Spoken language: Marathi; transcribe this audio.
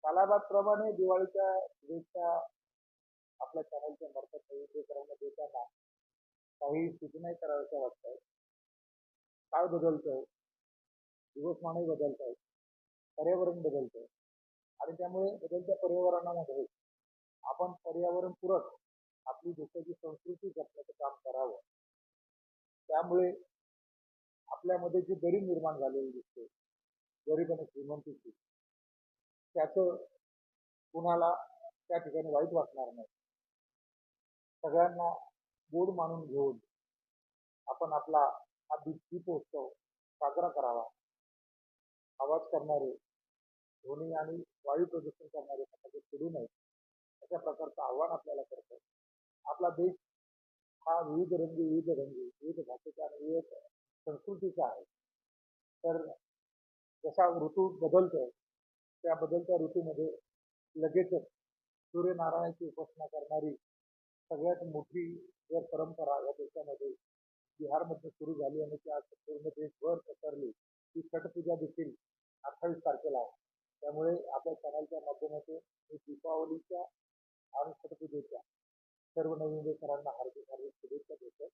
सालाबादप्रमाणे दिवाळीच्या शुभेच्छा आपल्या चॅनलच्या मार्फत नैवेद्यकरांना देताना काही सूचनाही कराव्याच्या वाटतात. काळ बदलतोय, दिवसमानही बदलत आहेत, पर्यावरण बदलतंय आणि त्यामुळे बदलत्या पर्यावरणामध्ये आपण पर्यावरणपूरक आपली देशाची संस्कृती जपण्याचं काम करावं. त्यामुळे आपल्यामध्ये जी दरी निर्माण झालेली दिसते, गरीब आणि श्रीमंतीची, त्याचं कुणाला त्या ठिकाणी वाईट वाटणार नाही. सगळ्यांना गोड मानून घेऊन आपण आपला हा दीपोत्सव साजरा करावा. आवाज करणारे, ध्वनी आणि वायू प्रदूषण करणारे फटाके फोडू नये, अशा प्रकारचं आव्हान आपल्याला करतं. आपला देश हा विविध रंगी, विविध ढंगी, विविध भाषेचा आणि विविध संस्कृतीचा आहे. तर जसा ऋतू बदलतोय, त्या बदलत्या ऋतूमध्ये लगेचच सूर्यनारायणाची उपासना करणारी सगळ्यात मोठी जर परंपरा या देशामध्ये बिहारमध्ये सुरू झाली आणि ती आज पूर्ण देशभर पसरली, ती छठपूजा देखील 28 तारखेला आहे. त्यामुळे आपल्या चॅनलच्या माध्यमातून मी दीपावलीच्या आणि छठपूजेच्या सर्व नवीनकरांना हार्दिक हार्दिक शुभेच्छा देतो.